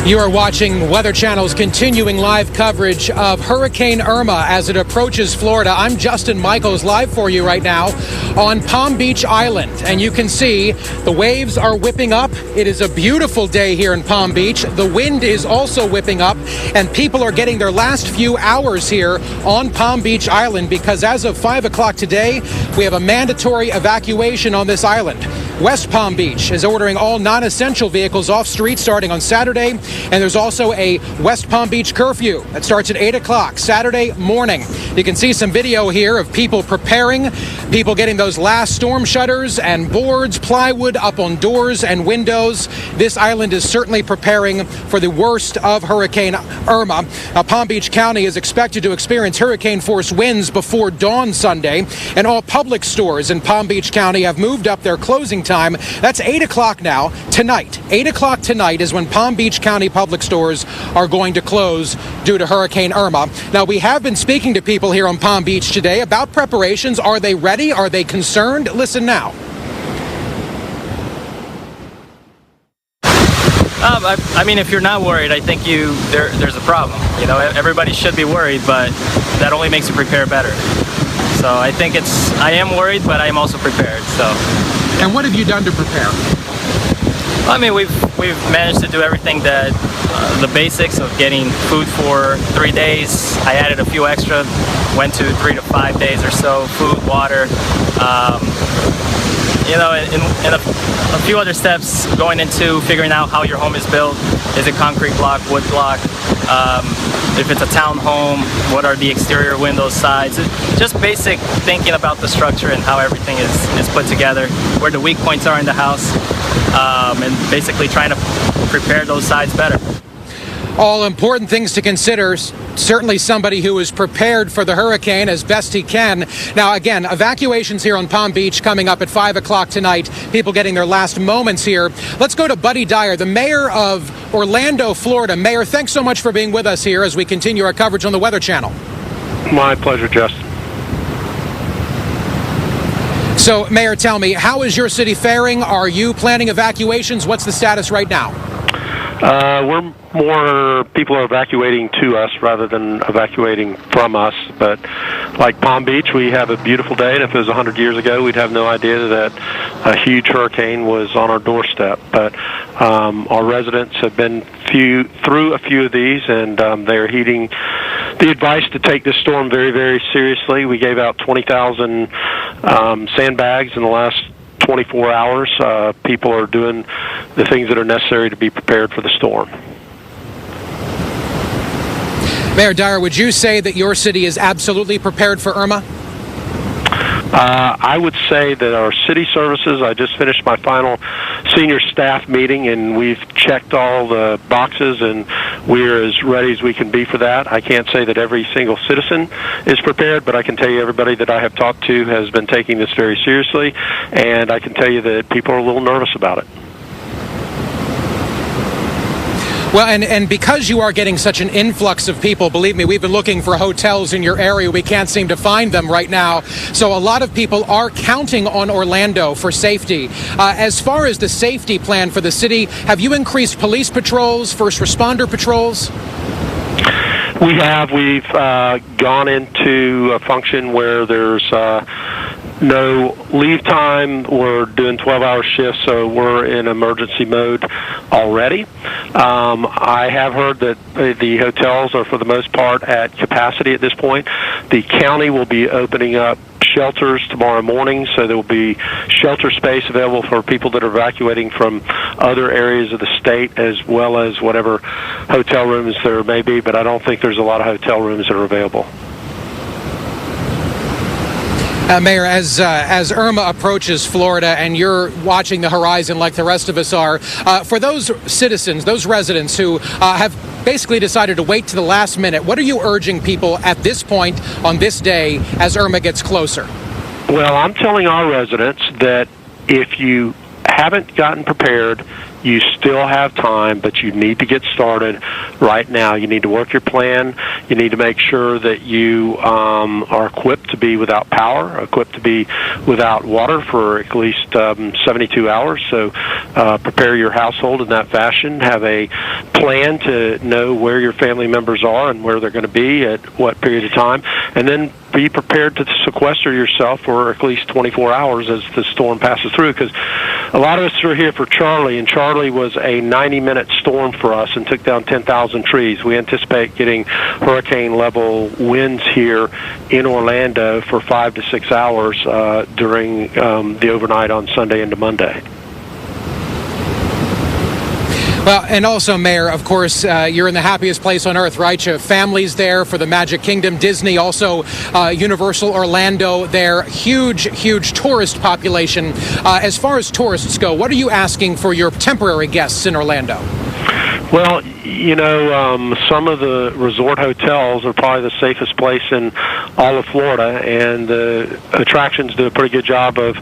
You are watching Weather Channel's continuing live coverage of Hurricane Irma as it approaches Florida. I'm Justin Michaels, live for you right now on Palm Beach Island. And you can see the waves are whipping up. It is a beautiful day here in Palm Beach. The wind is also whipping up, and people are getting their last few hours here on Palm Beach Island because as of 5 o'clock today, we have a mandatory evacuation on this island. West Palm Beach is ordering all non-essential vehicles off street starting on Saturday. And there's also a West Palm Beach curfew that starts at 8 o'clock Saturday morning. You can see some video here of people preparing, people getting those last storm shutters and boards, plywood up on doors and windows. This island is certainly preparing for the worst of Hurricane Irma. Now, Palm Beach County is expected to experience hurricane-force winds before dawn Sunday, and all public stores in Palm Beach County have moved up their closing time. That's 8 o'clock now, tonight. 8 o'clock tonight is when Palm Beach County public stores are going to close due to Hurricane Irma. Now, we have been speaking to people here on Palm Beach today about preparations. Are they ready? Are they concerned? Listen now. I mean, if you're not worried, I think there's a problem. You know, everybody should be worried, but that only makes you prepare better. So I think I am worried, but I am also prepared. So. And what have you done to prepare? I mean, we've managed to do everything that the basics of getting food for 3 days. I added a few extra, went to 3 to 5 days or so. Food, water, you know, and a few other steps going into figuring out how your home is built. Is it concrete block, wood block? If it's a townhome, what are the exterior windows, sides? Just basic thinking about the structure and how everything is put together, where the weak points are in the house, and basically trying to prepare those sides better. All important things to consider. Certainly somebody who is prepared for the hurricane as best he can. Now, again, evacuations here on Palm Beach coming up at 5 o'clock tonight. People getting their last moments here. Let's go to Buddy Dyer, the mayor of Orlando, Florida. Mayor, thanks so much for being with us here as we continue our coverage on the Weather Channel. My pleasure, Justin. So, Mayor, tell me, how is your city faring? Are you planning evacuations? What's the status right now? People are evacuating to us rather than evacuating from us. But like Palm Beach, we have a beautiful day, and if it was 100 years ago, we'd have no idea that a huge hurricane was on our doorstep. But our residents have been through a few of these, and they're heeding the advice to take this storm very, very seriously. We gave out 20,000 sandbags in the last 24 hours. People are doing the things that are necessary to be prepared for the storm. Mayor Dyer, would you say that your city is absolutely prepared for Irma? I would say that our city services, I just finished my final senior staff meeting, and we've checked all the boxes, and we're as ready as we can be for that. I can't say that every single citizen is prepared, but I can tell you everybody that I have talked to has been taking this very seriously, and I can tell you that people are a little nervous about it. Well, and because you are getting such an influx of people, believe me, we've been looking for hotels in your area. We can't seem to find them right now. So a lot of people are counting on Orlando for safety. As far as the safety plan for the city, have you increased police patrols, first responder patrols? We have. We've gone into a function where there's no leave time. We're doing 12-hour shifts, so we're in emergency mode already. I have heard that the hotels are, for the most part, at capacity at this point. The county will be opening up shelters tomorrow morning, so there will be shelter space available for people that are evacuating from other areas of the state, as well as whatever hotel rooms there may be, but I don't think there's a lot of hotel rooms that are available. Mayor, as Irma approaches Florida and you're watching the horizon like the rest of us are, for those citizens, those residents who have basically decided to wait to the last minute, what are you urging people at this point on this day as Irma gets closer? Well, I'm telling our residents that if you haven't gotten prepared, You still have time, but you need to get started right now. You need to work your plan. You need to make sure that you are equipped to be without power, equipped to be without water for at least 72 hours. So prepare your household in that fashion. Have a plan to know where your family members are and where they're going to be at what period of time. And then be prepared to sequester yourself for at least 24 hours as the storm passes through, because a lot of us are here for Charlie, and Charlie was a 90-minute storm for us and took down 10,000 trees. We anticipate getting hurricane-level winds here in Orlando for 5 to 6 hours during the overnight on Sunday into Monday. Well, and also, Mayor, of course, you're in the happiest place on earth, right? You have families there for the Magic Kingdom, Disney, also Universal Orlando there. Huge tourist population. As far as tourists go, what are you asking for your temporary guests in Orlando? Well, you know, some of the resort hotels are probably the safest place in all of Florida, and the attractions do a pretty good job of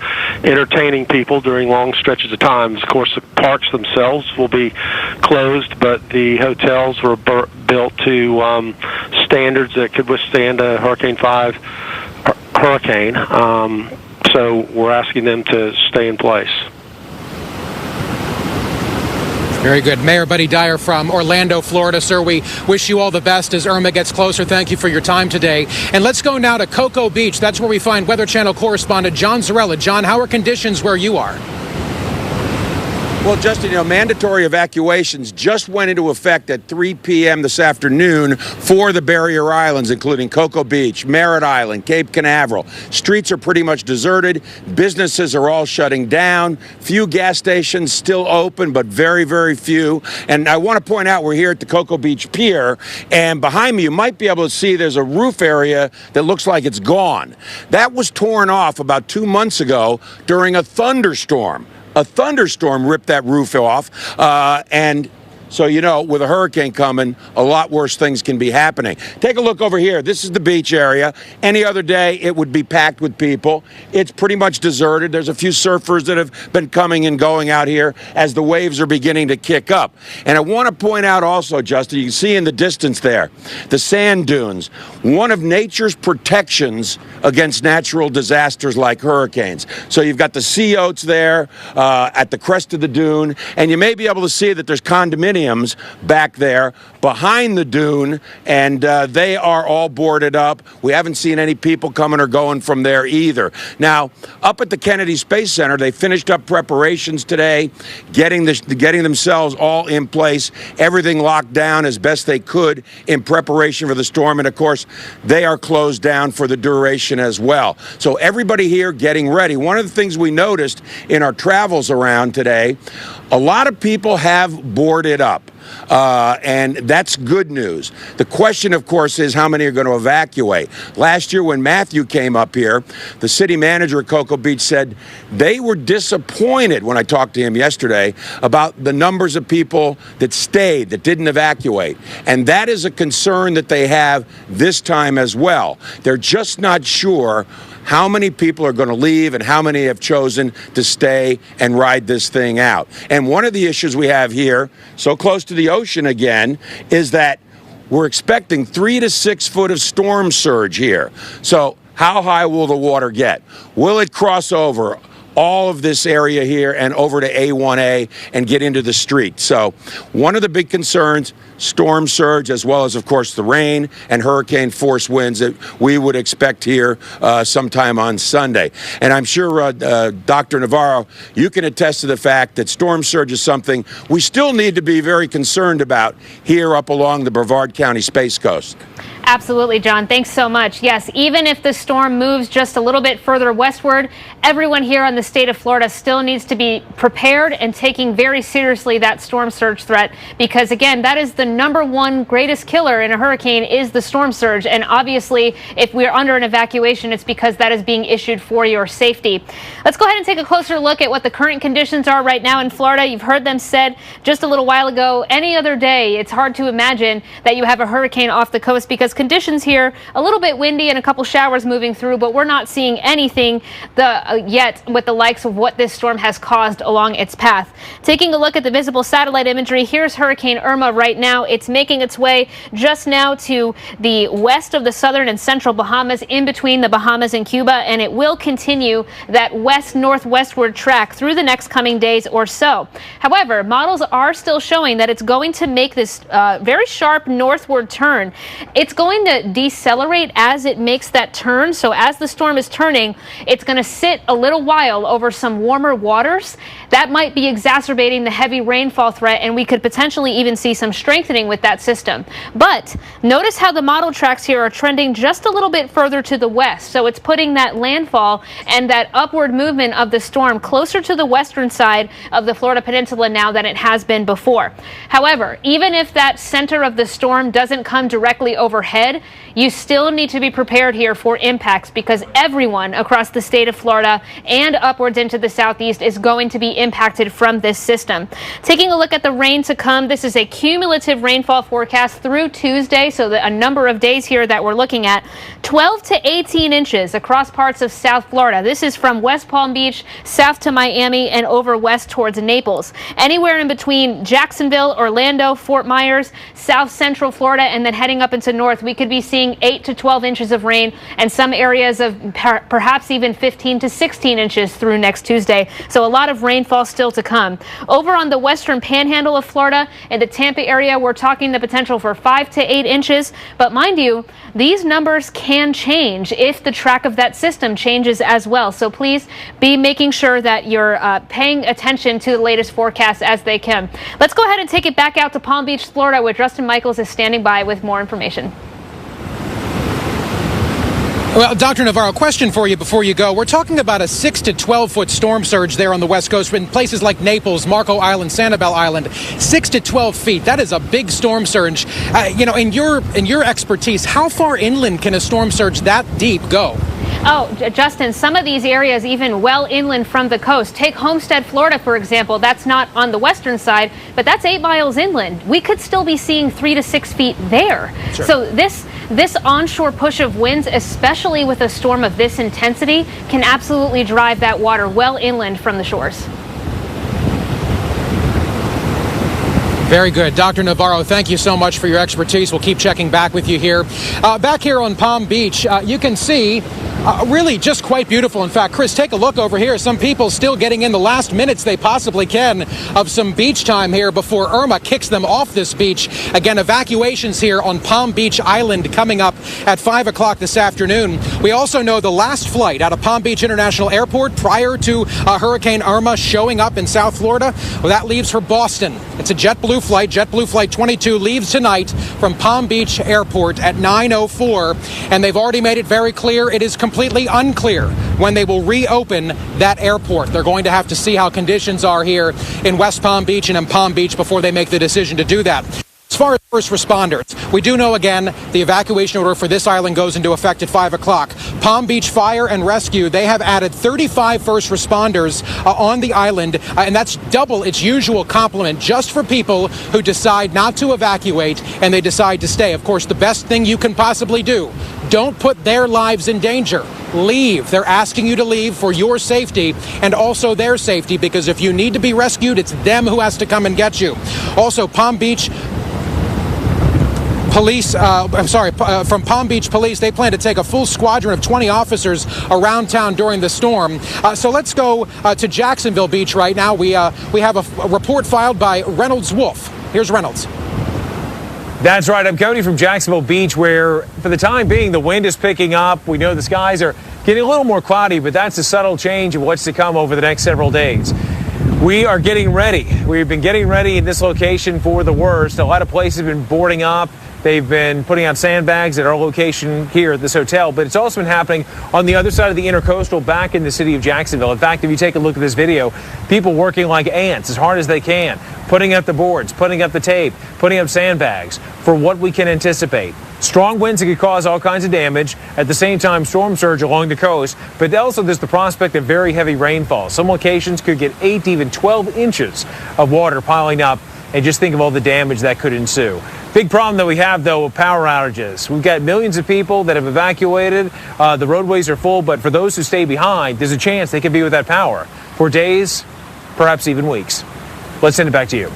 entertaining people during long stretches of time. Of course, the parks themselves will be closed, but the hotels were built to standards that could withstand a Hurricane 5 hurricane. So we're asking them to stay in place. Very good. Mayor Buddy Dyer from Orlando, Florida. Sir, we wish you all the best as Irma gets closer. Thank you for your time today. And let's go now to Cocoa Beach. That's where we find Weather Channel correspondent John Zarella. John, how are conditions where you are? Well, Justin, you know, mandatory evacuations just went into effect at 3 p.m. this afternoon for the barrier islands, including Cocoa Beach, Merritt Island, Cape Canaveral. Streets are pretty much deserted. Businesses are all shutting down. Few gas stations still open, but very few. And I want to point out we're here at the Cocoa Beach Pier, and behind me you might be able to see there's a roof area that looks like it's gone. That was torn off about 2 months ago during a thunderstorm. A thunderstorm ripped that roof off, and so, you know, with a hurricane coming, a lot worse things can be happening. Take a look over here. This is the beach area. Any other day, it would be packed with people. It's pretty much deserted. There's a few surfers that have been coming and going out here as the waves are beginning to kick up. And I want to point out also, Justin, you can see in the distance there, the sand dunes, one of nature's protections against natural disasters like hurricanes. So you've got the sea oats there at the crest of the dune, and you may be able to see that there's condominiums back there behind the dune, and they are all boarded up. We haven't seen any people coming or going from there either. Now, up at the Kennedy Space Center, they finished up preparations today, getting themselves all in place, everything locked down as best they could in preparation for the storm. And of course, they are closed down for the duration as well. So everybody here getting ready. One of the things we noticed in our travels around today, a lot of people have boarded up, and that's good news. The question, of course, is how many are going to evacuate. Last year when Matthew came up here, the city manager at Cocoa Beach said they were disappointed when I talked to him yesterday about the numbers of people that stayed, that didn't evacuate. And that is a concern that they have this time as well. They're just not sure how many people are going to leave and how many have chosen to stay and ride this thing out. And one of the issues we have here, so close to the ocean again, is that we're expecting 3 to 6 foot of storm surge here. So how high will the water get? Will it cross over all of this area here and over to A1A and get into the street? So one of the big concerns, storm surge, as well as, of course, the rain and hurricane force winds that we would expect here sometime on Sunday. And I'm sure, Dr. Navarro, you can attest to the fact that storm surge is something we still need to be very concerned about here up along the Brevard County Space Coast. Absolutely, John. Thanks so much. Yes, even if the storm moves just a little bit further westward, everyone here in the state of Florida still needs to be prepared and taking very seriously that storm surge threat, because, again, that is the #1 greatest killer in a hurricane is the storm surge. And obviously, if we're under an evacuation, it's because that is being issued for your safety. Let's go ahead and take a closer look at what the current conditions are right now in Florida. You've heard them said just a little while ago. Any other day, it's hard to imagine that you have a hurricane off the coast, because conditions here, a little bit windy and a couple showers moving through, but we're not seeing anything yet with the likes of what this storm has caused along its path. Taking a look at the visible satellite imagery, here's Hurricane Irma right now. It's making its way just now to the west of the southern and central Bahamas, in between the Bahamas and Cuba, and it will continue that west-northwestward track through the next coming days or so. However, models are still showing that it's going to make this very sharp northward turn. It's going to decelerate as it makes that turn. So as the storm is turning, it's going to sit a little while over some warmer waters. That might be exacerbating the heavy rainfall threat, and we could potentially even see some strengthening with that system. But notice how the model tracks here are trending just a little bit further to the west. So it's putting that landfall and that upward movement of the storm closer to the western side of the Florida Peninsula now than it has been before. However, even if that center of the storm doesn't come directly overhead, you still need to be prepared here for impacts, because everyone across the state of Florida and upwards into the southeast is going to be impacted from this system. Taking a look at the rain to come, this is a cumulative rainfall forecast through Tuesday, so a number of days here that we're looking at. 12 to 18 inches across parts of South Florida. This is from West Palm Beach south to Miami and over west towards Naples. Anywhere in between Jacksonville, Orlando, Fort Myers, south central Florida, and then heading up into north, we could be seeing 8 to 12 inches of rain, and some areas of perhaps even 15 to 16 inches through next Tuesday. So a lot of rainfall still to come. Over on the western panhandle of Florida, in the Tampa area, we're talking the potential for 5 to 8 inches. But mind you, these numbers can change if the track of that system changes as well. So please be making sure that you're paying attention to the latest forecasts as they come. Let's go ahead and take it back out to Palm Beach, Florida, where Justin Michaels is standing by with more information. Well, Dr. Navarro, question for you before you go. We're talking about a 6 to 12-foot storm surge there on the west coast in places like Naples, Marco Island, Sanibel Island. 6 to 12 feet. That is a big storm surge. In your expertise, how far inland can a storm surge that deep go? Oh, Justin, some of these areas even well inland from the coast. Take Homestead, Florida, for example. That's not on the western side, but that's 8 miles inland. We could still be seeing 3 to 6 feet there. Sure. So this onshore push of winds, especially with a storm of this intensity, can absolutely drive that water well inland from the shores. Very good. Dr. Navarro, thank you so much for your expertise. We'll keep checking back with you here. Back here on Palm Beach, you can see really just quite beautiful. In fact, Chris, take a look over here. Some people still getting in the last minutes they possibly can of some beach time here before Irma kicks them off this beach. Again, evacuations here on Palm Beach Island coming up at 5 o'clock this afternoon. We also know the last flight out of Palm Beach International Airport prior to Hurricane Irma showing up in South Florida, well, that leaves for Boston. It's a JetBlue flight. JetBlue Flight 22 leaves tonight from Palm Beach Airport at 9:04, and they've already made it very clear it is completely unclear when they will reopen that airport. They're going to have to see how conditions are here in West Palm Beach and in Palm Beach before they make the decision to do that. As far as first responders, we do know, again, the evacuation order for this island goes into effect at 5 o'clock. Palm Beach Fire and Rescue, they have added 35 first responders on the island, and that's double its usual complement just for people who decide not to evacuate and they decide to stay. Of course, the best thing you can possibly do, don't put their lives in danger. Leave. They're asking you to leave for your safety and also their safety, because if you need to be rescued, it's them who has to come and get you. Also, Palm Beach Police, from Palm Beach Police, they plan to take a full squadron of 20 officers around town during the storm. So let's go to Jacksonville Beach right now. We have a report filed by Reynolds Wolf. Here's Reynolds. That's right. I'm Cody from Jacksonville Beach, where for the time being, the wind is picking up. We know the skies are getting a little more cloudy, but that's a subtle change of what's to come over the next several days. We are getting ready. We've been getting ready in this location for the worst. A lot of places have been boarding up. They've been putting out sandbags at our location here at this hotel, but it's also been happening on the other side of the intercoastal back in the city of Jacksonville. In fact, if you take a look at this video, people working like ants as hard as they can, putting up the boards, putting up the tape, putting up sandbags for what we can anticipate. Strong winds that could cause all kinds of damage. At the same time, storm surge along the coast, but also there's the prospect of very heavy rainfall. Some locations could get 8 to even 12 inches of water piling up, and just think of all the damage that could ensue. Big problem that we have, though, with power outages. We've got millions of people that have evacuated. The roadways are full, but for those who stay behind, there's a chance they could be without power for days, perhaps even weeks. Let's send it back to you.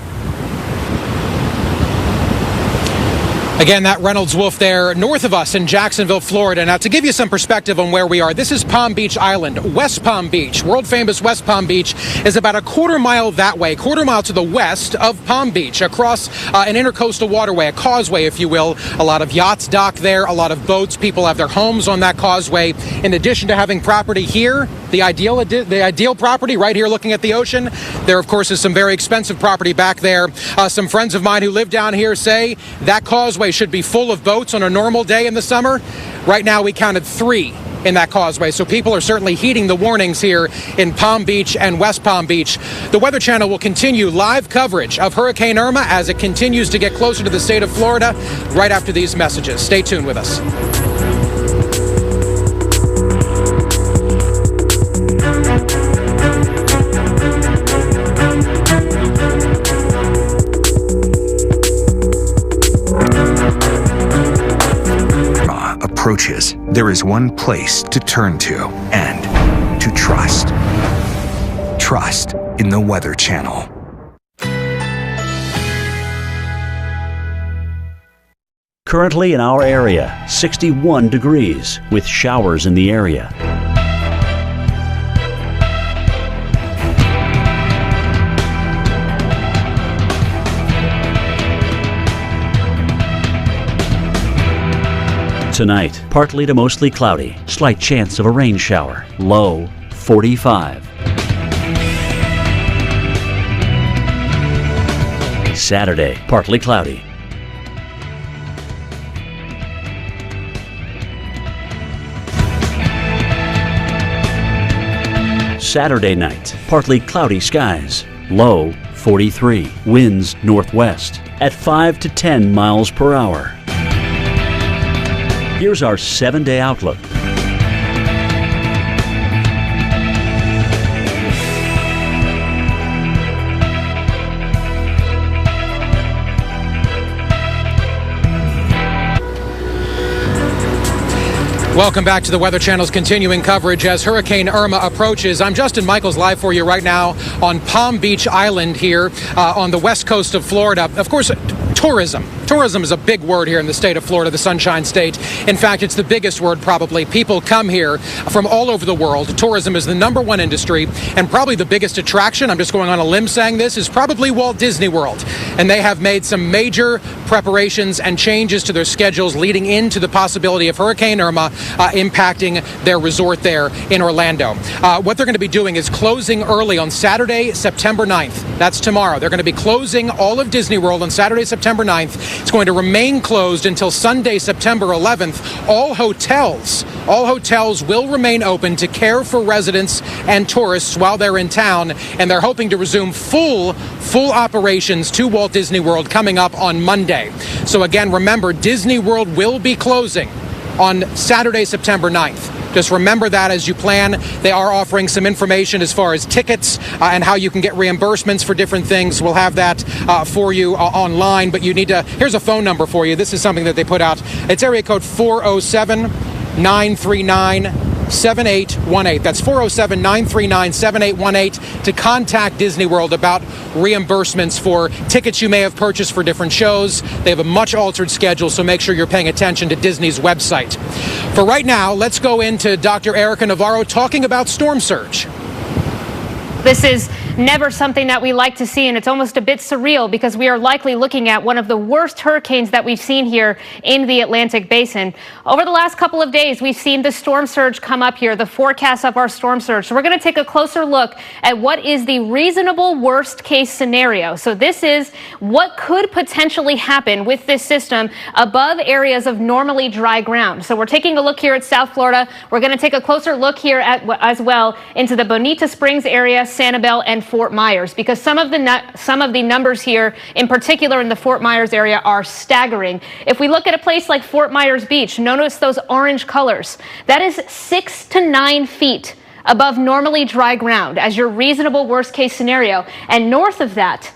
Again, that Reynolds Wolf there north of us in Jacksonville, Florida. Now, to give you some perspective on where we are, this is Palm Beach Island, West Palm Beach. World famous West Palm Beach is about a quarter mile that way, quarter mile to the west of Palm Beach, across an intercoastal waterway, a causeway, if you will. A lot of yachts dock there, a lot of boats. People have their homes on that causeway. In addition to having property here, the ideal property right here looking at the ocean, there, of course, is some very expensive property back there. Some friends of mine who live down here say that causeway should be full of boats on a normal day in the summer. Right now, we counted 3 in that causeway, so people are certainly heeding the warnings here in Palm Beach and West Palm Beach. The Weather Channel will continue live coverage of Hurricane Irma as it continues to get closer to the state of Florida right after these messages. Stay tuned with us. Approaches, there is one place to turn to and to trust. Trust in the Weather Channel. Currently in our area, 61 degrees with showers in the area. Tonight, partly to mostly cloudy, slight chance of a rain shower, low 45. Saturday, partly cloudy. Saturday night, partly cloudy skies, low 43. Winds northwest at 5 to 10 miles per hour. Here's our 7-day outlook. Welcome back to the Weather Channel's continuing coverage as Hurricane Irma approaches. I'm Justin Michaels, live for you right now on Palm Beach Island here on the west coast of Florida. Of course, tourism. Tourism is a big word here in the state of Florida, the Sunshine State. In fact, it's the biggest word probably. People come here from all over the world. Tourism is the #1 industry and probably the biggest attraction. I'm just going on a limb saying this is probably Walt Disney World. And they have made some major preparations and changes to their schedules leading into the possibility of Hurricane Irma impacting their resort there in Orlando. What they're going to be doing is closing early on Saturday, September 9th. That's tomorrow. They're going to be closing all of Disney World on Saturday, September 9th. It's going to remain closed until Sunday, September 11th. All hotels will remain open to care for residents and tourists while they're in town, and they're hoping to resume full operations to Walt Disney World coming up on Monday. So again, remember, Disney World will be closing on Saturday, September 9th. Just remember that as you plan. They are offering some information as far as tickets and how you can get reimbursements for different things. We'll have that for you online, but you need to, here's a phone number for you. This is something that they put out. It's area code 407-939-7818. That's 407-939-7818 to contact Disney World about reimbursements for tickets you may have purchased for different shows. They have a much altered schedule, so make sure you're paying attention to Disney's website. For right now, let's go into Dr. Erica Navarro talking about storm surge. This is never something that we like to see, and it's almost a bit surreal because we are likely looking at one of the worst hurricanes that we've seen here in the Atlantic Basin. Over the last couple of days, we've seen the storm surge come up here, the forecast of our storm surge. So we're going to take a closer look at what is the reasonable worst case scenario. So this is what could potentially happen with this system above areas of normally dry ground. So we're taking a look here at South Florida. We're going to take a closer look here at as well into the Bonita Springs area, Sanibel, and Fort Myers, because some of the numbers here, in particular in the Fort Myers area, are staggering. If we look at a place like Fort Myers Beach, notice those orange colors. That is 6 to 9 feet above normally dry ground as your reasonable worst case scenario. And north of that,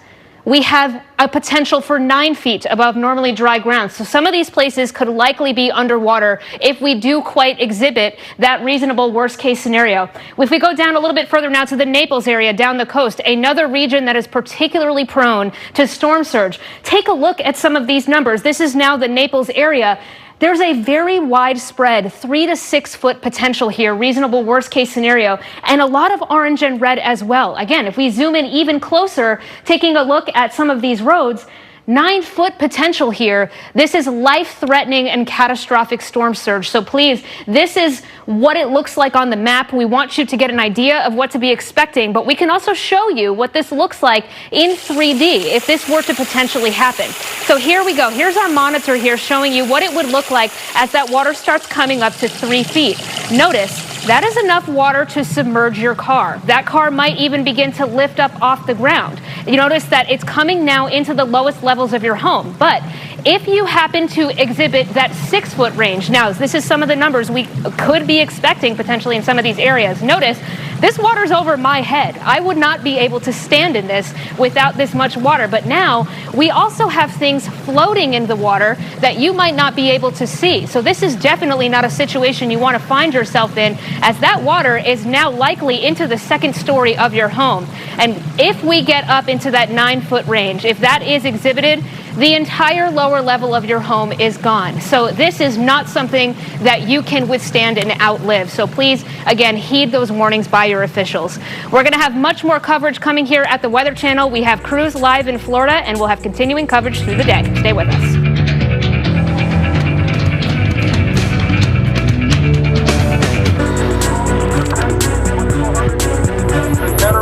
we have a potential for 9 feet above normally dry ground. So some of these places could likely be underwater if we do quite exhibit that reasonable worst case scenario. If we go down a little bit further now to the Naples area down the coast, another region that is particularly prone to storm surge, take a look at some of these numbers. This is now the Naples area. There's a very widespread 3 to 6 foot potential here, reasonable worst case scenario, and a lot of orange and red as well. Again, if we zoom in even closer, taking a look at some of these roads, 9 foot potential here. This is life-threatening and catastrophic storm surge. So please, this is what it looks like on the map. We want you to get an idea of what to be expecting, but we can also show you what this looks like in 3D if this were to potentially happen. So here we go. Here's our monitor here showing you what it would look like as that water starts coming up to 3 feet. Notice that is enough water to submerge your car. That car might even begin to lift up off the ground. You notice that it's coming now into the lowest levels of your home. But if you happen to exhibit that 6 foot range, now this is some of the numbers we could be expecting potentially in some of these areas. Notice this water's over my head. I would not be able to stand in this without this much water. But now we also have things floating in the water that you might not be able to see. So this is definitely not a situation you want to find yourself in, as that water is now likely into the second story of your home. And if we get up into that 9 foot range, if that is exhibited, the entire lower level of your home is gone. So this is not something that you can withstand and outlive. So please, again, heed those warnings by your officials. We're going to have much more coverage coming here at the Weather Channel. We have crews live in Florida, and we'll have continuing coverage through the day. Stay with us.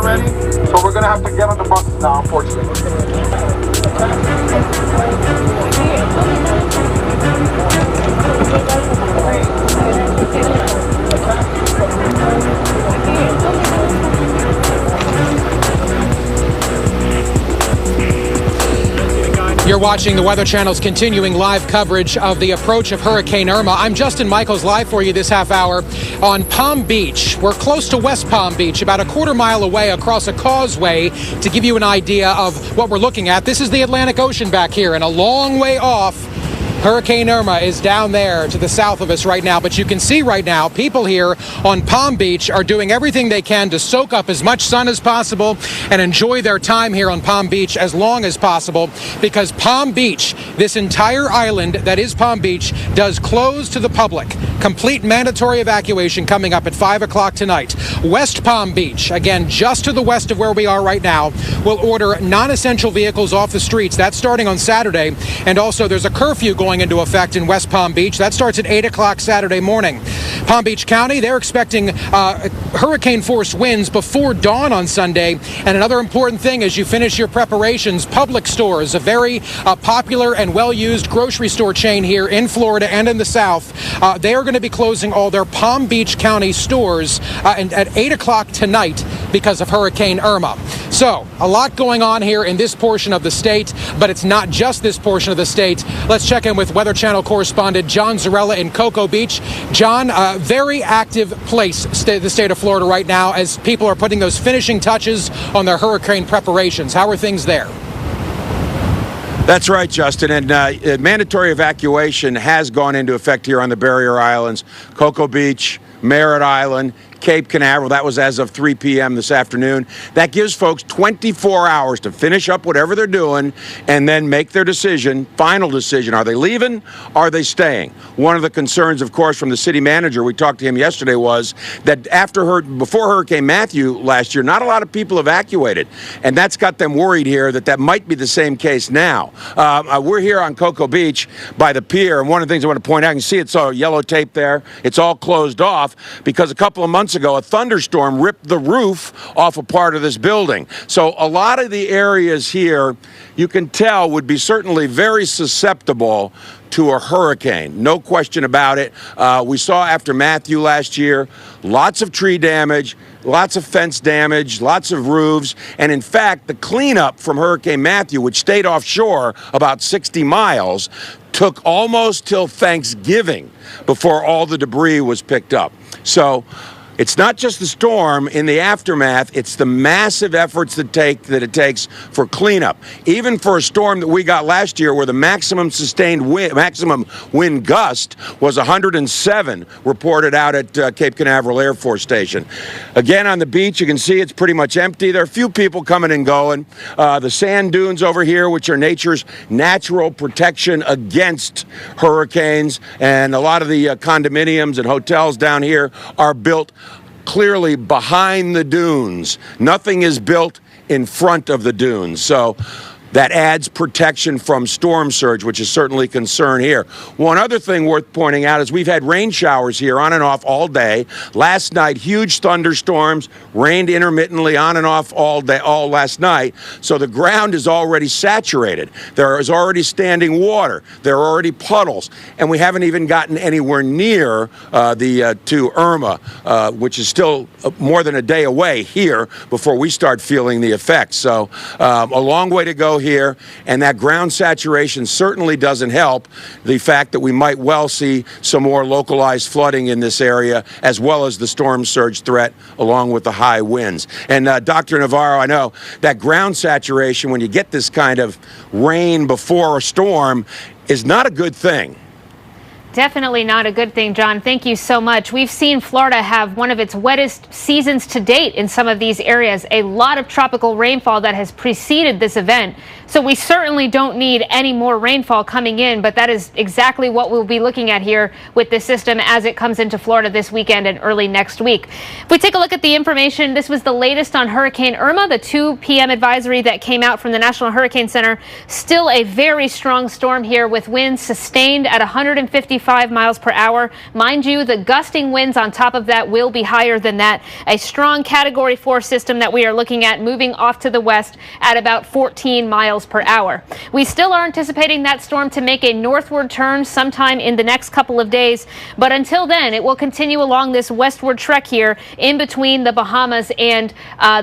Ready? So we're going to have to get on the bus now, unfortunately. You're watching the Weather Channel's continuing live coverage of the approach of Hurricane Irma. I'm Justin Michaels, live for you this half hour on Palm Beach. We're close to West Palm Beach, about a quarter mile away across a causeway, to give you an idea of what we're looking at. This is the Atlantic Ocean back here, and a long way off, Hurricane Irma is down there to the south of us right now. But you can see right now, people here on Palm Beach are doing everything they can to soak up as much sun as possible and enjoy their time here on Palm Beach as long as possible, because Palm Beach, this entire island that is Palm Beach, does close to the public. Complete mandatory evacuation coming up at 5 o'clock tonight. West Palm Beach, again, just to the west of where we are right now, will order non-essential vehicles off the streets. That's starting on Saturday. And also there's a curfew going into effect in West Palm Beach. That starts at 8 o'clock Saturday morning. Palm Beach County, they're expecting hurricane force winds before dawn on Sunday. And another important thing as you finish your preparations, Publix stores, a very popular and well-used grocery store chain here in Florida and in the South, they are going to be closing all their Palm Beach County stores at 8 o'clock tonight because of Hurricane Irma. So a lot going on here in this portion of the state, but it's not just this portion of the state. Let's check in with Weather Channel correspondent John Zarella in Cocoa Beach. John, a very active place, the state of Florida right now, as people are putting those finishing touches on their hurricane preparations. How are things there? That's right, Justin. And mandatory evacuation has gone into effect here on the Barrier Islands, Cocoa Beach, Merritt Island, Cape Canaveral. That was as of 3 p.m. this afternoon. That gives folks 24 hours to finish up whatever they're doing and then make their decision, final decision. Are they leaving? Are they staying? One of the concerns, of course, from the city manager, we talked to him yesterday, was that before Hurricane Matthew last year, not a lot of people evacuated. And that's got them worried here that might be the same case now. We're here on Cocoa Beach by the pier, and one of the things I want to point out, you can see it's all yellow tape there. It's all closed off because a couple of months ago, a thunderstorm ripped the roof off a part of this building. So a lot of the areas here, you can tell, would be certainly very susceptible to a hurricane. No question about it. We saw after Matthew last year, lots of tree damage, lots of fence damage, lots of roofs. And in fact, the cleanup from Hurricane Matthew, which stayed offshore about 60 miles, took almost till Thanksgiving before all the debris was picked up. So it's not just the storm in the aftermath, it's the massive efforts that it takes for cleanup. Even for a storm that we got last year where the maximum wind gust was 107 reported out at Cape Canaveral Air Force Station. Again, on the beach, you can see it's pretty much empty. There are a few people coming and going. The sand dunes over here, which are nature's natural protection against hurricanes, and a lot of the condominiums and hotels down here are built clearly behind the dunes. Nothing is built in front of the dunes. So that adds protection from storm surge, which is certainly a concern here. One other thing worth pointing out is we've had rain showers here on and off all day. Last night, huge thunderstorms, rained intermittently on and off all day, all last night. So the ground is already saturated. There is already standing water. There are already puddles. And we haven't even gotten anywhere near to Irma, which is still more than a day away here before we start feeling the effects. So a long way to go here, and that ground saturation certainly doesn't help the fact that we might well see some more localized flooding in this area, as well as the storm surge threat along with the high winds. And Dr. Navarro, I know that ground saturation, when you get this kind of rain before a storm, is not a good thing. Definitely not a good thing, John. Thank you so much. We've seen Florida have one of its wettest seasons to date in some of these areas. A lot of tropical rainfall that has preceded this event. So we certainly don't need any more rainfall coming in, but that is exactly what we'll be looking at here with this system as it comes into Florida this weekend and early next week. If we take a look at the information, this was the latest on Hurricane Irma, the 2 p.m. advisory that came out from the National Hurricane Center. Still a very strong storm here with winds sustained at 155 miles per hour. Mind you, the gusting winds on top of that will be higher than that. A strong Category 4 system that we are looking at moving off to the west at about 14 miles per hour. We still are anticipating that storm to make a northward turn sometime in the next couple of days, but until then it will continue along this westward trek here in between the Bahamas and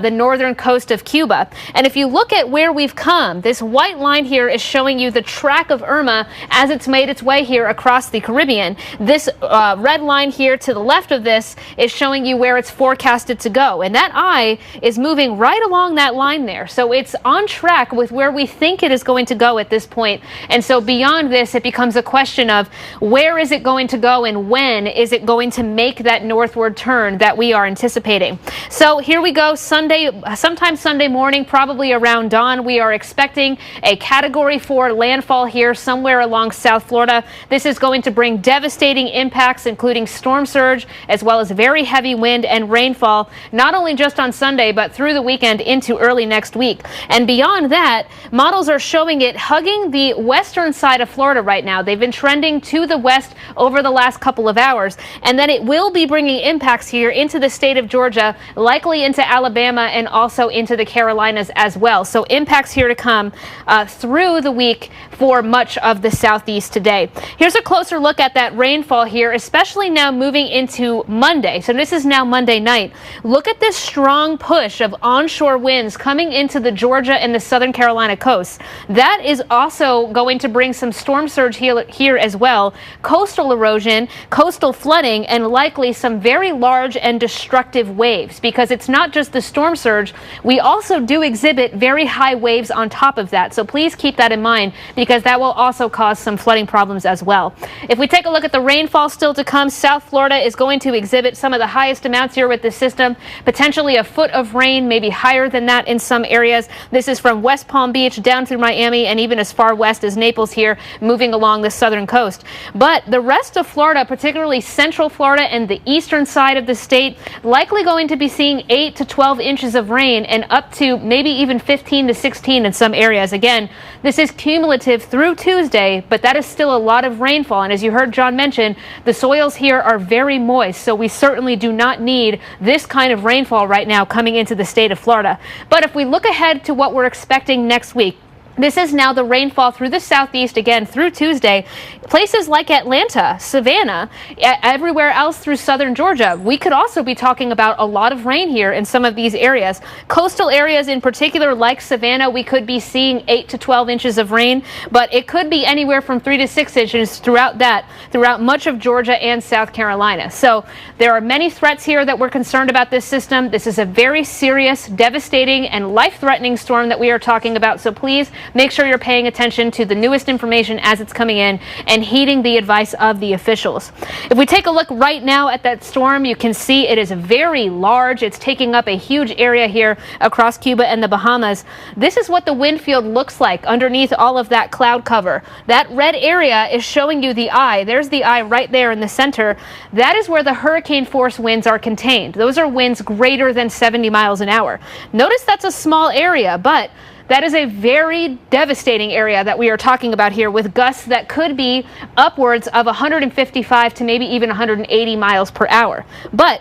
the northern coast of Cuba. And if you look at where we've come, this white line here is showing you the track of Irma as it's made its way here across the Caribbean. This red line here to the left of this is showing you where it's forecasted to go, and that eye is moving right along that line there. So it's on track with where we think it is going to go at this point. And so beyond this, it becomes a question of where is it going to go and when is it going to make that northward turn that we are anticipating. So here we go, sometime Sunday morning, probably around dawn, we are expecting a Category 4 landfall here somewhere along South Florida. This is going to bring devastating impacts, including storm surge, as well as very heavy wind and rainfall, not only just on Sunday, but through the weekend into early next week. And beyond that, models are showing it hugging the western side of Florida right now. They've been trending to the west over the last couple of hours, and then it will be bringing impacts here into the state of Georgia, likely into Alabama and also into the Carolinas as well. So impacts here to come through the week for much of the southeast today. Here's a closer look at that rainfall here, especially now moving into Monday. So this is now Monday night. Look at this strong push of onshore winds coming into the Georgia and the Southern Carolina coast. That is also going to bring some storm surge here as well, coastal erosion, coastal flooding, and likely some very large and destructive waves, because it's not just the storm surge. We also do exhibit very high waves on top of that. So please keep that in mind, because that will also cause some flooding problems as well. If we take a look at the rainfall still to come, South Florida is going to exhibit some of the highest amounts here with the system, potentially a foot of rain, maybe higher than that in some areas. This is from West Palm Beach down through Miami and even as far west as Naples here, moving along the southern coast. But the rest of Florida, particularly central Florida and the eastern side of the state, likely going to be seeing 8 to 12 inches of rain and up to maybe even 15 to 16 in some areas. Again, this is cumulative through Tuesday, but that is still a lot of rainfall. And as you heard John mention, the soils here are very moist, so we certainly do not need this kind of rainfall right now coming into the state of Florida. But if we look ahead to what we're expecting next week, This is now the rainfall through the southeast again through Tuesday. Places like Atlanta, Savannah, everywhere else through southern Georgia. We could also be talking about a lot of rain here in some of these areas. Coastal areas in particular, like Savannah, we could be seeing 8 to 12 inches of rain, but it could be anywhere from 3 to 6 inches throughout much of Georgia and South Carolina. So there are many threats here that we're concerned about this system. This is a very serious, devastating, and life-threatening storm that we are talking about. So please make sure you're paying attention to the newest information as it's coming in and heeding the advice of the officials. If we take a look right now at that storm, you can see it is very large. It's taking up a huge area here across Cuba and the Bahamas. This is what the wind field looks like underneath all of that cloud cover. That red area is showing you the eye. There's the eye right there in the center. That is where the hurricane force winds are contained. Those are winds greater than 70 miles an hour. Notice that's a small area, but that is a very devastating area that we are talking about here, with gusts that could be upwards of 155 to maybe even 180 miles per hour. But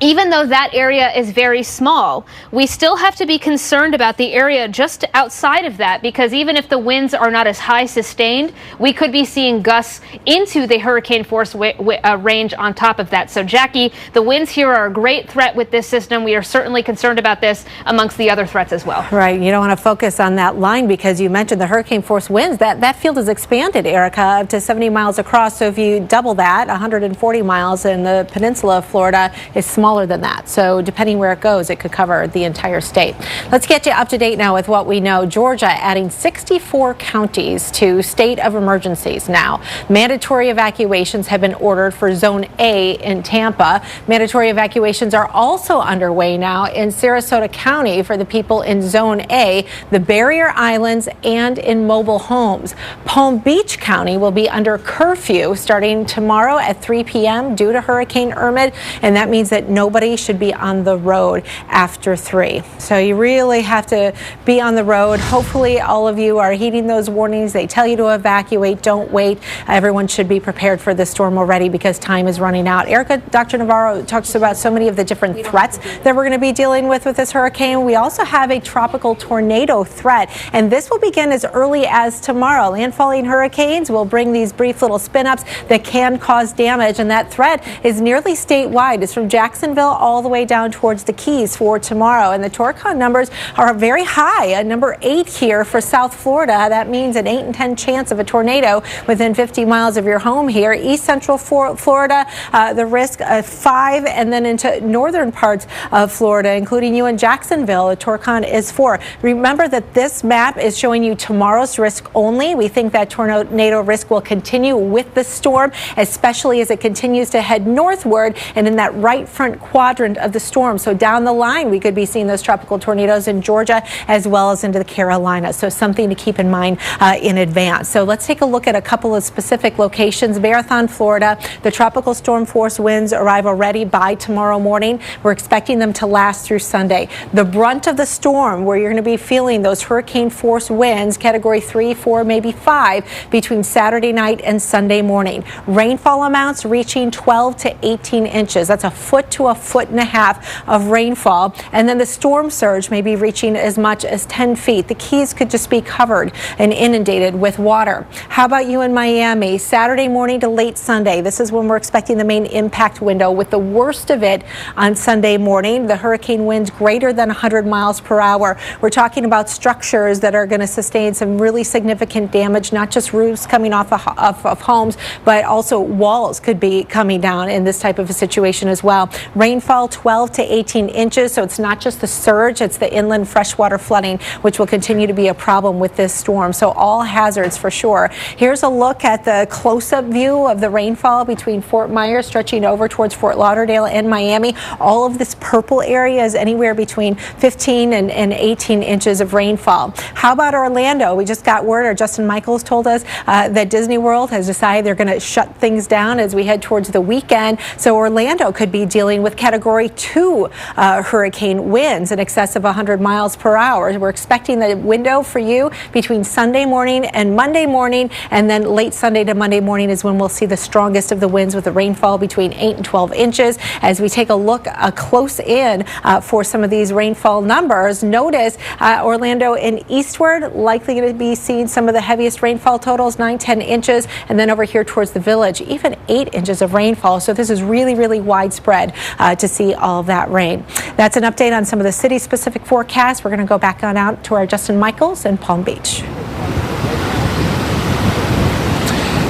even though that area is very small, we still have to be concerned about the area just outside of that, because even if the winds are not as high sustained, we could be seeing gusts into the hurricane force range on top of that. So, Jackie, the winds here are a great threat with this system. We are certainly concerned about this amongst the other threats as well. Right. You don't want to focus on that line because you mentioned the hurricane force winds. That field is expanded, Erica, up to 70 miles across. So if you double that, 140 miles in the peninsula of Florida is smaller than that. So depending where it goes, it could cover the entire state. Let's get you up to date now with what we know. Georgia adding 64 counties to state of emergencies now. Mandatory evacuations have been ordered for Zone A in Tampa. Mandatory evacuations are also underway now in Sarasota County for the people in Zone A, the Barrier Islands, and in mobile homes. Palm Beach County will be under curfew starting tomorrow at 3 p.m. due to Hurricane Irma, and that means that nobody should be on the road after 3. So you really have to be on the road. Hopefully all of you are heeding those warnings. They tell you to evacuate. Don't wait. Everyone should be prepared for this storm already because time is running out. Erica, Dr. Navarro talks about so many of the different threats that we're going to be dealing with this hurricane. We also have a tropical tornado threat, and this will begin as early as tomorrow. Landfalling hurricanes will bring these brief little spin-ups that can cause damage, and that threat is nearly statewide. It's from Jacksonville all the way down towards the Keys for tomorrow, and the Torcon numbers are very high. Number 8 here for South Florida. That means an 8 in 10 chance of a tornado within 50 miles of your home here. East Central Florida, the risk of 5, and then into northern parts of Florida, including you in Jacksonville, the Torcon is 4. Remember that this map is showing you tomorrow's risk only. We think that tornado risk will continue with the storm, especially as it continues to head northward and in that right front quadrant of the storm. So down the line, we could be seeing those tropical tornadoes in Georgia as well as into the Carolinas. So something to keep in mind in advance. So let's take a look at a couple of specific locations. Marathon, Florida, the tropical storm force winds arrive already by tomorrow morning. We're expecting them to last through Sunday. The brunt of the storm, where you're going to be feeling those hurricane force winds, category 3, 4, maybe 5, between Saturday night and Sunday morning. Rainfall amounts reaching 12 to 18 inches. That's a foot to a foot and a half of rainfall. And then the storm surge may be reaching as much as 10 feet. The Keys could just be covered and inundated with water. How about you in Miami? Saturday morning to late Sunday. This is when we're expecting the main impact window, with the worst of it on Sunday morning. The hurricane winds greater than 100 miles per hour. We're talking about structures that are going to sustain some really significant damage, not just roofs coming off of homes, but also walls could be coming down in this type of a situation as well. Rainfall 12 to 18 inches, so it's not just the surge, it's the inland freshwater flooding, which will continue to be a problem with this storm. So all hazards for sure. Here's a look at the close-up view of the rainfall between Fort Myers stretching over towards Fort Lauderdale and Miami. All of this purple area is anywhere between 15 and 18 inches of rainfall. How about Orlando? We just got word, or Justin Michaels told us, that Disney World has decided they're going to shut things down as we head towards the weekend. So Orlando could be dealing dealing with Category 2 hurricane winds in excess of 100 miles per hour. We're expecting the window for you between Sunday morning and Monday morning, and then late Sunday to Monday morning is when we'll see the strongest of the winds with the rainfall between 8 and 12 inches. As we take a look close in for some of these rainfall numbers, notice Orlando and eastward likely going to be seeing some of the heaviest rainfall totals, 9-10 inches, and then over here towards the village, even 8 inches of rainfall. So this is really, really widespread to see all of that rain. That's an update on some of the city-specific forecasts. We're going to go back on out to our Justin Michaels in Palm Beach.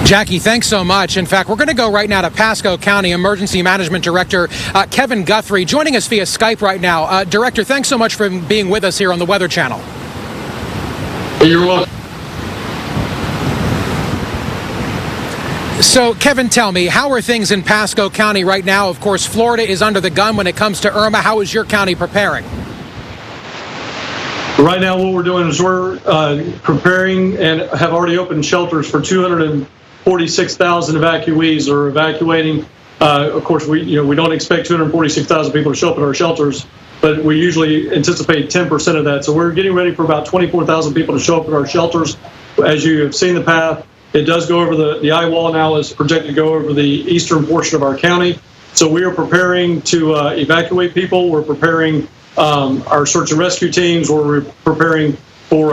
Jackie, thanks so much. In fact, we're going to go right now to Pasco County Emergency Management Director Kevin Guthrie, joining us via Skype right now. Director, thanks so much for being with us here on the Weather Channel. You're welcome. So, Kevin, tell me, how are things in Pasco County right now? Of course, Florida is under the gun when it comes to Irma. How is your county preparing? Right now, what we're doing is we're preparing and have already opened shelters for 246,000 evacuees are evacuating. Of course, we don't expect 246,000 people to show up at our shelters, but we usually anticipate 10% of that. So we're getting ready for about 24,000 people to show up at our shelters. As you have seen the path, it does go over the eye wall now is projected to go over the eastern portion of our county. So we are preparing to evacuate people. We're preparing our search and rescue teams. We're preparing for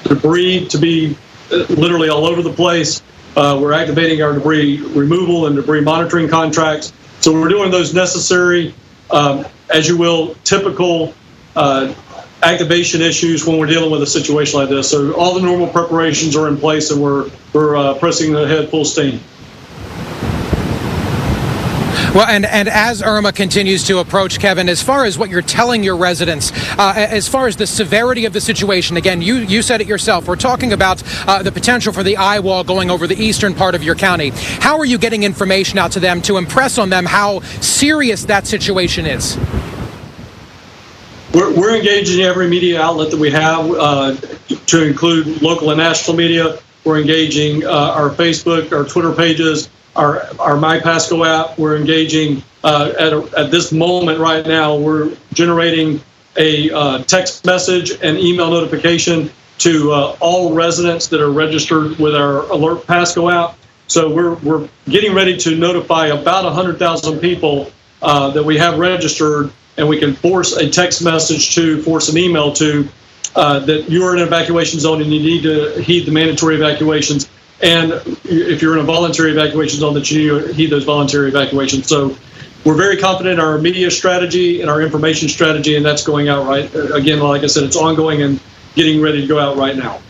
debris to be literally all over the place. We're activating our debris removal and debris monitoring contracts. So we're doing those necessary, as you will, typical activation issues when we're dealing with a situation like this. So all the normal preparations are in place, and we're pressing ahead full steam. Well, and as Irma continues to approach, Kevin, as far as what you're telling your residents, as far as the severity of the situation, again, you said it yourself, we're talking about the potential for the eye wall going over the eastern part of your county. How are you getting information out to them to impress on them how serious that situation is? We're engaging every media outlet that we have, to include local and national media. We're engaging our Facebook, our Twitter pages, our My Pasco app. We're engaging at this moment right now. We're generating a text message and email notification to all residents that are registered with our Alert Pasco app. So we're getting ready to notify about 100,000 people that we have registered, and we can force a text message to, force an email to, that you're in an evacuation zone and you need to heed the mandatory evacuations. And if you're in a voluntary evacuation zone, that you heed those voluntary evacuations. So we're very confident in our media strategy and our information strategy, and that's going out right. Again, like I said, it's ongoing and getting ready to go out right now.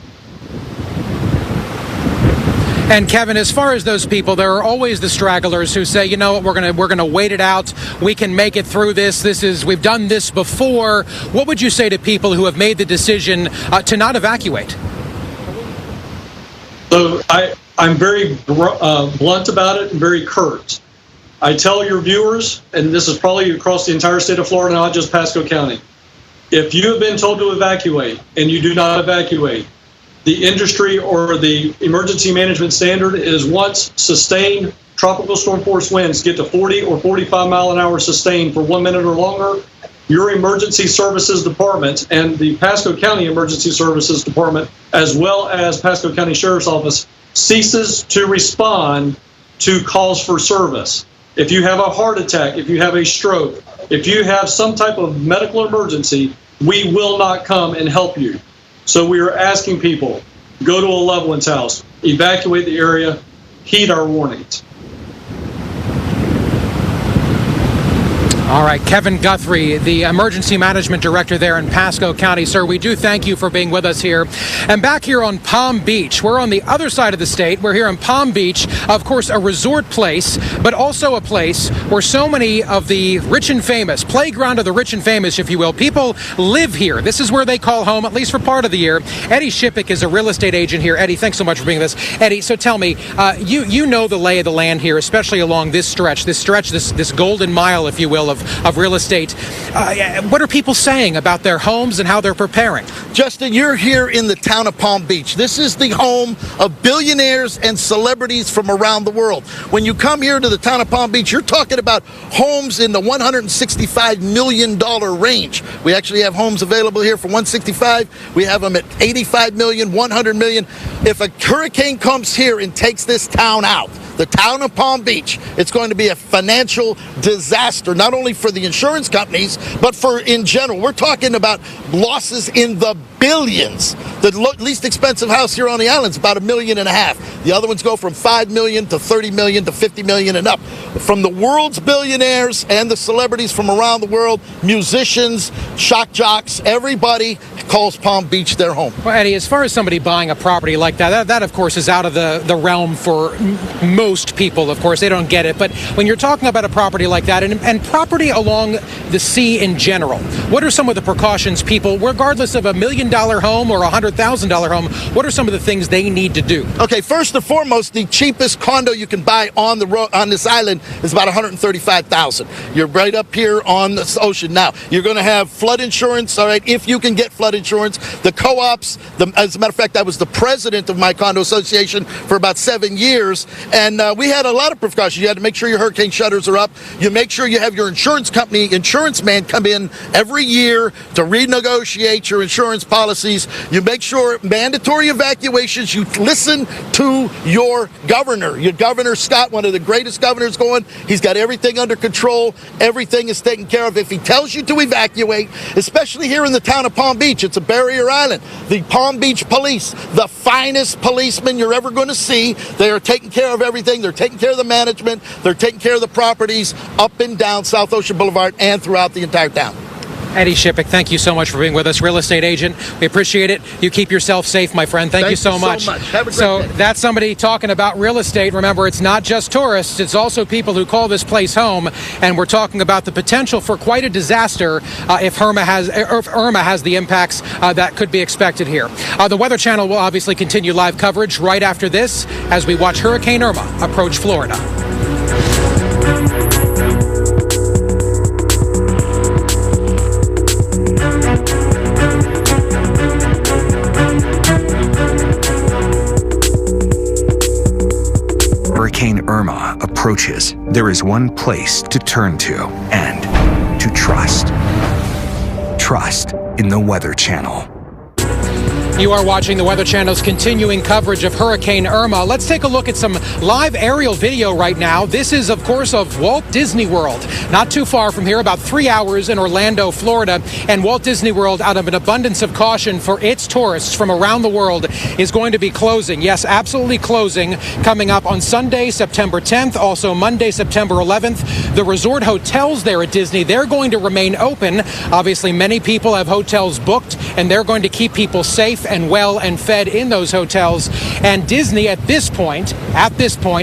And Kevin, as far as those people, there are always the stragglers who say, you know what, we're gonna wait it out. We can make it through this. We've done this before. What would you say to people who have made the decision to not evacuate? So I'm very blunt about it and very curt. I tell your viewers, and this is probably across the entire state of Florida, not just Pasco County, if you have been told to evacuate and you do not evacuate, the industry or the emergency management standard is once sustained tropical storm force winds get to 40 or 45 mile an hour sustained for 1 minute or longer, your emergency services department and the Pasco County Emergency Services Department, as well as Pasco County Sheriff's Office, ceases to respond to calls for service. If you have a heart attack, if you have a stroke, if you have some type of medical emergency, we will not come and help you. So we are asking people, go to a loved one's house, evacuate the area, heed our warnings. All right, Kevin Guthrie, the Emergency Management Director there in Pasco County. Sir, we do thank you for being with us here. And back here on Palm Beach, we're on the other side of the state. We're here in Palm Beach, of course, a resort place, but also a place where so many of the rich and famous, playground of the rich and famous, if you will, people live here. This is where they call home, at least for part of the year. Eddie Shippick is a real estate agent here. Eddie, thanks so much for being with us. Eddie, so tell me, you know the lay of the land here, especially along this stretch, this golden mile, if you will, of of real estate. What are people saying about their homes and how they're preparing? Justin, you're here in the town of Palm Beach. This is the home of billionaires and celebrities from around the world. When you come here to the town of Palm Beach, you're talking about homes in the $165 million range. We actually have homes available here for $165. We have them at $85 million, $100 million. If a hurricane comes here and takes this town out, the town of Palm Beach, it's going to be a financial disaster, not only for the insurance companies, but for in general. We're talking about losses in the billions. The least expensive house here on the island is about $1.5 million. The other ones go from $5 million to $30 million to $50 million and up. From the world's billionaires and the celebrities from around the world, musicians, shock jocks, everybody calls Palm Beach their home. Well, Eddie, as far as somebody buying a property like that of course is out of the realm for most people. Of course, they don't get it. But when you're talking about a property like that and property along the sea in general, what are some of the precautions people, regardless of $1 million home or a $100,000 home, what are some of the things they need to do? Okay, first and foremost, the cheapest condo you can buy on this island is about $135,000. You're right up here on the ocean. Now, you're going to have flood insurance, all right, if you can get flood insurance. The co-ops, as a matter of fact, I was the president of my condo association for about 7 years, and we had a lot of precautions. You had to make sure your hurricane shutters are up. You make sure you have your insurance company, insurance man come in every year to renegotiate your insurance policies. You make sure mandatory evacuations. You listen to your governor. Your Governor Scott, one of the greatest governors going. He's got everything under control. Everything is taken care of. If he tells you to evacuate, especially here in the town of Palm Beach, it's a barrier island. The Palm Beach police, the finest policemen you're ever going to see. They are taking care of everything. They're taking care of the management. They're taking care of the properties up and down South Ocean Boulevard and throughout the entire town. Eddie Shippick, thank you so much for being with us, real estate agent. We appreciate it. You keep yourself safe, my friend. Thank you so much. Have a great day. That's somebody talking about real estate. Remember, it's not just tourists. It's also people who call this place home. And we're talking about the potential for quite a disaster if Irma has the impacts that could be expected here. The Weather Channel will obviously continue live coverage right after this as we watch Hurricane Irma approach Florida. Hurricane Irma approaches, there is one place to turn to and to trust. Trust in the Weather Channel. You are watching the Weather Channel's continuing coverage of Hurricane Irma. Let's take a look at some live aerial video right now. This is, of course, of Walt Disney World. Not too far from here, about 3 hours in Orlando, Florida. And Walt Disney World, out of an abundance of caution for its tourists from around the world, is going to be closing. Yes, absolutely closing. Coming up on Sunday, September 10th, also Monday, September 11th. The resort hotels there at Disney, they're going to remain open. Obviously, many people have hotels booked, and they're going to keep people safe and well and fed in those hotels. And Disney at this point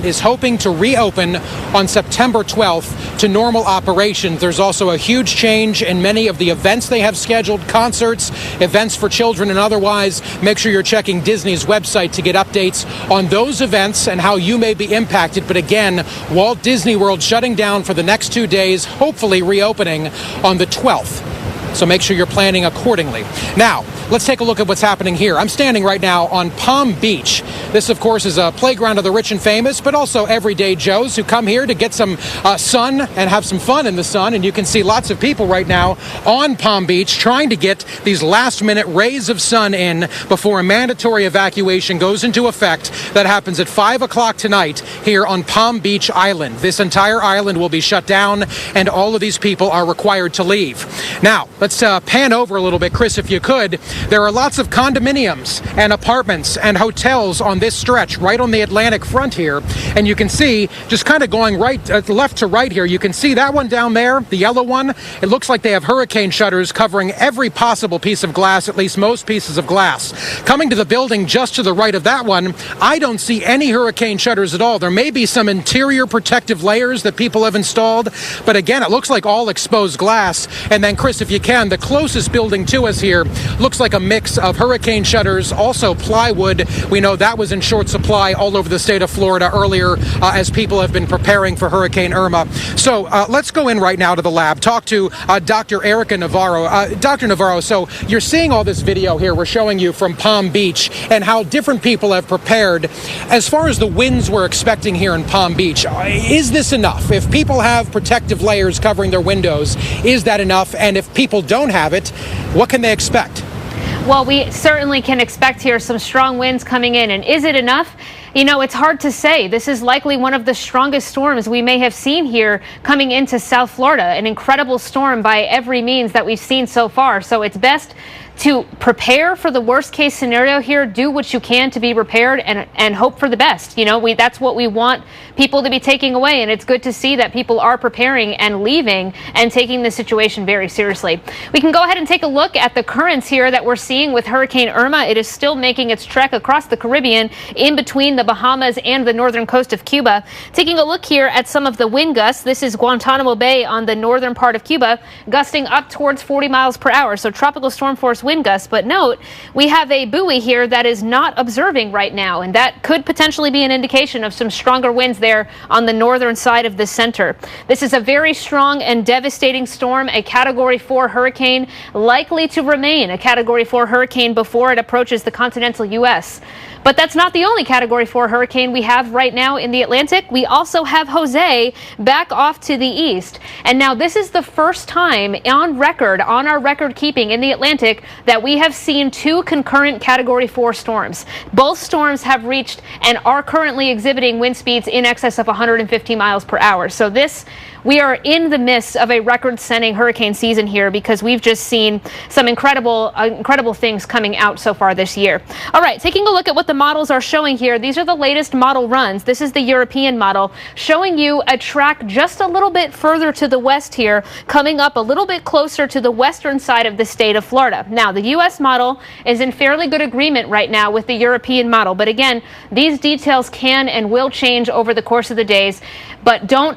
is hoping to reopen on September 12th to normal operations. There's also a huge change in many of the events they have scheduled, concerts, events for children and otherwise. Make sure you're checking Disney's website to get updates on those events and how you may be impacted. But again, Walt Disney World shutting down for the next 2 days, hopefully reopening on the 12th. So make sure you're planning accordingly. Now, let's take a look at what's happening here. I'm standing right now on Palm Beach. This, of course, is a playground of the rich and famous, but also everyday Joes who come here to get some sun and have some fun in the sun. And you can see lots of people right now on Palm Beach trying to get these last-minute rays of sun in before a mandatory evacuation goes into effect. That happens at 5 o'clock tonight here on Palm Beach Island. This entire island will be shut down, and all of these people are required to leave. Now, let's pan over a little bit, Chris, if you could. There are lots of condominiums and apartments and hotels on this stretch right on the Atlantic front here. And you can see, just kind of going left to right here, you can see that one down there, the yellow one. It looks like they have hurricane shutters covering every possible piece of glass, at least most pieces of glass. Coming to the building just to the right of that one, I don't see any hurricane shutters at all. There may be some interior protective layers that people have installed, but again, it looks like all exposed glass. And then, Chris, if you can. The closest building to us here looks like a mix of hurricane shutters, also plywood. We know that was in short supply all over the state of Florida earlier as people have been preparing for Hurricane Irma. So let's go in right now to the lab, talk to Dr. Erica Navarro. Dr. Navarro, so you're seeing all this video here we're showing you from Palm Beach and how different people have prepared. As far as the winds we're expecting here in Palm Beach, is this enough? If people have protective layers covering their windows, is that enough? And if people don't have it, what can they expect? Well, we certainly can expect here some strong winds coming in. And is it enough? You know, it's hard to say. This is likely one of the strongest storms we may have seen here coming into South Florida. An incredible storm by every means that we've seen so far. So it's best to prepare for the worst case scenario here, do what you can to be prepared and hope for the best. You know, that's what we want people to be taking away. And it's good to see that people are preparing and leaving and taking the situation very seriously. We can go ahead and take a look at the currents here that we're seeing with Hurricane Irma. It is still making its trek across the Caribbean in between the Bahamas and the northern coast of Cuba. Taking a look here at some of the wind gusts. This is Guantanamo Bay on the northern part of Cuba, gusting up towards 40 miles per hour. So tropical storm force wind gusts. But note, we have a buoy here that is not observing right now, and that could potentially be an indication of some stronger winds there on the northern side of the center. This is a very strong and devastating storm, a Category 4 hurricane, likely to remain a Category 4 hurricane before it approaches the continental U.S. But that's not the only Category 4 hurricane we have right now in the Atlantic. We also have Jose back off to the east. And now this is the first time on record, on our record keeping in the Atlantic, that we have seen two concurrent Category 4 storms. Both storms have reached and are currently exhibiting wind speeds in excess of 150 miles per hour. So we are in the midst of a record-setting hurricane season here because we've just seen some incredible things coming out so far this year. All right, taking a look at what the models are showing here. These are the latest model runs. This is the European model showing you a track just a little bit further to the west here, coming up a little bit closer to the western side of the state of Florida. Now, the U.S. model is in fairly good agreement right now with the European model. But again, these details can and will change over the course of the days. But don't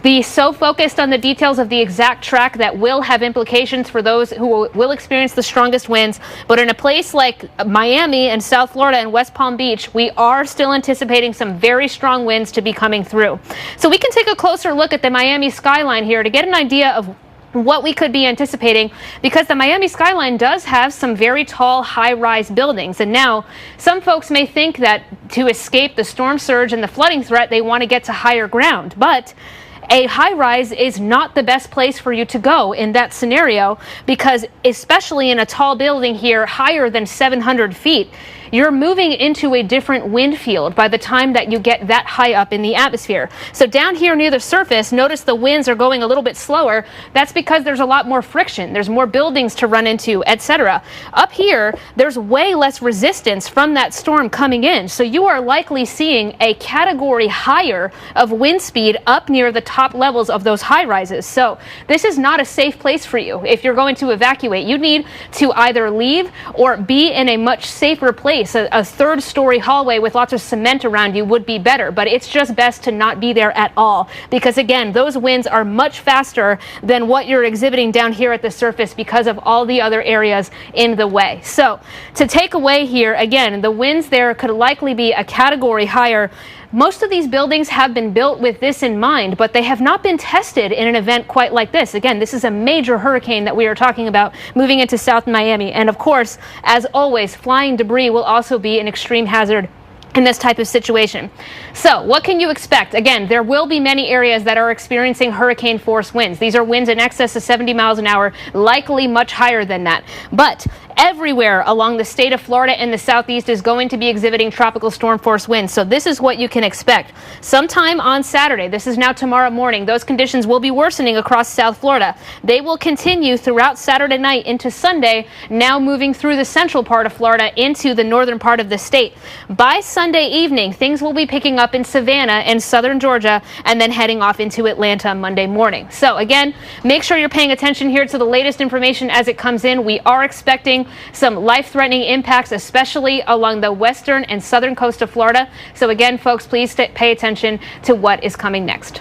be so focused on the details of the exact track that will have implications for those who will experience the strongest winds. But in a place like Miami and South Florida and West Palm Beach, we are still anticipating some very strong winds to be coming through. So we can take a closer look at the Miami skyline here to get an idea of what we could be anticipating, because the Miami skyline does have some very tall, high-rise buildings. And now some folks may think that to escape the storm surge and the flooding threat, they want to get to higher ground. But a high-rise is not the best place for you to go in that scenario, because especially in a tall building here, higher than 700 feet, you're moving into a different wind field by the time that you get that high up in the atmosphere. So down here near the surface, notice the winds are going a little bit slower. That's because there's a lot more friction. There's more buildings to run into, etc. Up here, there's way less resistance from that storm coming in. So you are likely seeing a category higher of wind speed up near the top levels of those high rises. So this is not a safe place for you. If you're going to evacuate, you need to either leave or be in a much safer place. A third-story hallway with lots of cement around you would be better, but it's just best to not be there at all, because again, those winds are much faster than what you're exhibiting down here at the surface because of all the other areas in the way. So to take away here, again, the winds there could likely be a category higher. Most of these buildings have been built with this in mind, but they have not been tested in an event quite like this. Again, this is a major hurricane that we are talking about moving into South Miami. And of course, as always, flying debris will also be an extreme hazard in this type of situation. So what can you expect? Again, there will be many areas that are experiencing hurricane force winds. These are winds in excess of 70 miles an hour, likely much higher than that. But everywhere along the state of Florida and the southeast is going to be exhibiting tropical storm force winds. So this is what you can expect. Sometime on Saturday, this is now tomorrow morning, those conditions will be worsening across South Florida. They will continue throughout Saturday night into Sunday, now moving through the central part of Florida into the northern part of the state. By Sunday evening, things will be picking up in Savannah and southern Georgia, and then heading off into Atlanta Monday morning. So again, make sure you're paying attention here to the latest information as it comes in. We are expecting some life-threatening impacts, especially along the western and southern coast of Florida. So again, folks, please pay attention to what is coming next.